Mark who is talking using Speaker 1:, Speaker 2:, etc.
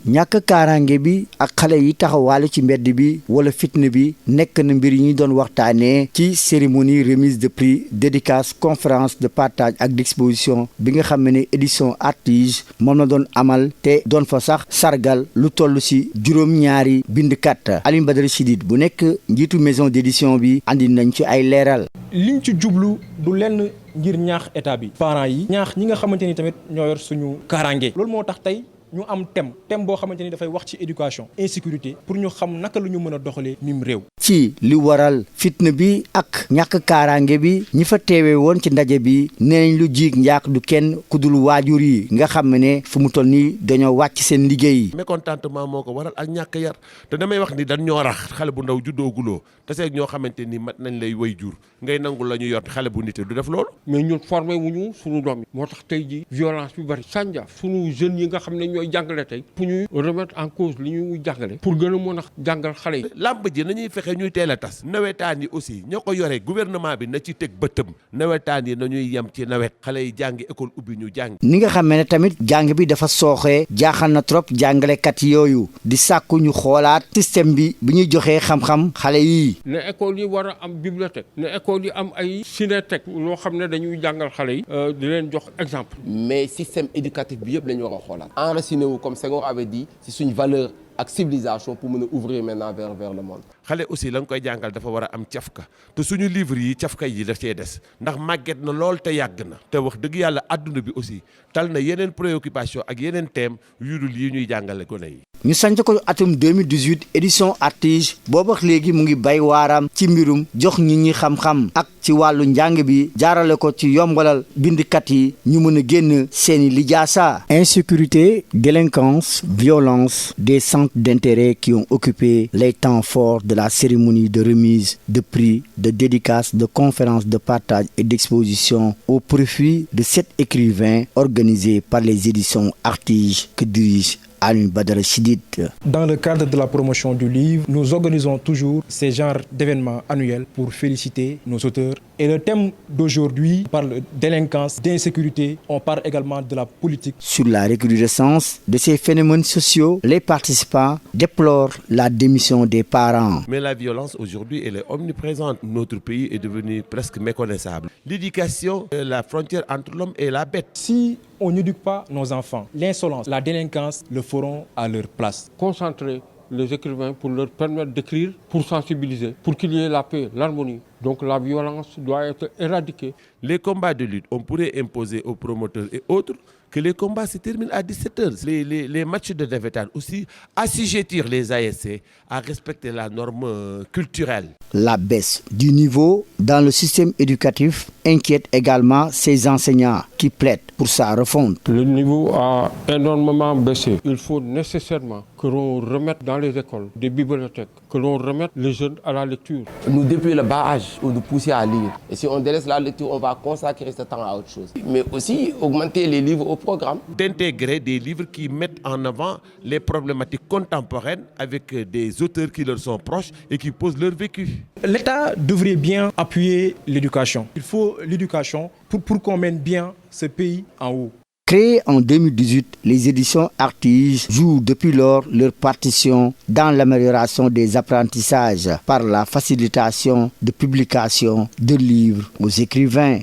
Speaker 1: ñàkk kaaraange bi ak xale yi taxawaale ci mbedd bi wala fitna bi nekk na mbir yi ñu doon waxtaanee ci cérémonie remise de prix dédicace conférence de partage ak d'exposition bi nga xam ne édition Artige moom la doon amal te doon fa sax sargal lu toll ci juróom-ñaari bindkat. Alioune Badara Chidid bu nekk njiitu maison d'édition bi andi nañ ci ay leeral.
Speaker 2: liñ ci jublu du lenn ngir ñaax état bi parents yi ñaax ñi nga xamante ni tamit ñoo yor suñu kaaraange loolu moo tax tey ñu am thème boo xamante ni dafay wax ci éducation insécurité pour ñu xam naka la ñu mën a doxalee mim réew.
Speaker 1: ci li waral fitna bi ak ñàkk kaaraange bi ñi fa teewee woon ci ndaje bi nee nañ lu jiig njaak du kenn ku dul waajur yi nga xam ne fu mu toll nii dañoo wàcc seen liggéey.
Speaker 3: mécontentement moo ko waral ak ñàkk yar te damay wax ni dañ ñoo rax xale bu ndaw juddooguloo te seeg ñoo xamante ni mat nañ lay way jur ngay nangu la ñu yor xale bu nite du def loolu.
Speaker 4: mais ñun formé wuñu suñu doom yi moo tax tey ji violence bi bari sànja suñu jeunes yi nga xam ne ñooy jàngale tey pour ñuy remettre en cause li ñuy jàngale pour gën a mën a jàngal xale yi.
Speaker 3: làmb ji nañuy fexe ñuy teel a tas nawetaan yi aussi ñoo ko yore gouvernement bi na ci teg bëtëm nawetaan yi nañuy yem ci nawet xale yi jàngi école ubbi ñu jàng.
Speaker 1: ni nga xam ne tamit jàng bi dafa sooxee jaaxal na trop jàngalekat yooyu di sàkku ñu xoolaat système bi ñuy joxee xam-xam xale yi.
Speaker 4: ne école yi war a am bibliothèque ne école yi am ay cinéthèque loo xam ne dañuy jàngal xale yi di leen jox exemple.
Speaker 5: mais système éducatif bi yëpp la ñu war a xoolaat enraciné wu comme Senghor avait dit si suñu valeur ak civilisation pour mën a ouvrir maintenant vers le monde.
Speaker 3: xale aussi la nga koy jàngal dafa war a am cafka te suñu livre yi cafka yi daf cee des ndax màgget na lool te yàgg na te wax dëgg yàlla adduna bi aussi tal na yeneen préoccupation ak yeneen thème yu dul yi ñuy jàngale gone yi.
Speaker 1: ñu sanc ko atum 2018 édition Artige boobu ak léegi mu ngi bay waaraam ci mbirum jox nit ñi xam-xam ak ci wàllu njàng bi jaarale ko ci yombalal bindkat yi ñu mën a génn seeni lijaasa. Insécurité, délinquance, violence, des centres d'intérêt qui ont occupé les temps forts de la cérémonie de remise de prix, de dédicace, de conférences de partage et d'exposition au profit de 7 écrivains organisés par les éditions Artige que dirige Alioune Badara Chidid.
Speaker 2: Dans le cadre de la promotion du livre, nous organisons toujours ces genres d'événements annuels pour féliciter nos auteurs. Et le thème d'aujourd'hui parle de délinquance, d'insécurité. On parle également de la politique.
Speaker 1: Sur la recrudescence de ces phénomènes sociaux, les participants déplorent la démission des parents.
Speaker 3: Mais la violence aujourd'hui, elle est omniprésente. Notre pays est devenu presque méconnaissable. L'éducation est la frontière entre l'homme et la bête.
Speaker 2: Si on n'éduque pas nos enfants, l'insolence, la délinquance le feront à leur place.
Speaker 4: Concentrer les écrivains pour leur permettre d'écrire, pour sensibiliser, pour qu'il y ait la paix, l'harmonie. Donc la violence doit être éradiquée.
Speaker 3: Les combats de lutte, on pourrait imposer aux promoteurs et autres que les combats se terminent à 17h. Les matchs de navétane aussi assujettir les ASC à respecter la norme culturelle.
Speaker 1: La baisse du niveau dans le système éducatif inquiète également ces enseignants qui plaident pour sa refonte.
Speaker 4: Le niveau a énormément baissé. Il faut nécessairement que l'on remette dans les écoles des bibliothèques, que l'on remette les jeunes à la lecture.
Speaker 5: Nous, depuis le bas âge, on nous pousse à lire. Et si on délaisse la lecture, on va consacrer ce temps à autre chose. Mais aussi augmenter les livres au programme.
Speaker 3: D'intégrer des livres qui mettent en avant les problématiques contemporaines avec des auteurs qui leur sont proches et qui posent leur vécu.
Speaker 2: L'État devrait bien appuyer l'éducation. Il faut l'éducation pour qu'on mène bien ce pays en haut.
Speaker 1: Créées en 2018, les éditions Artige jouent depuis lors leur partition dans l'amélioration des apprentissages par la facilitation de publication de livres aux écrivains.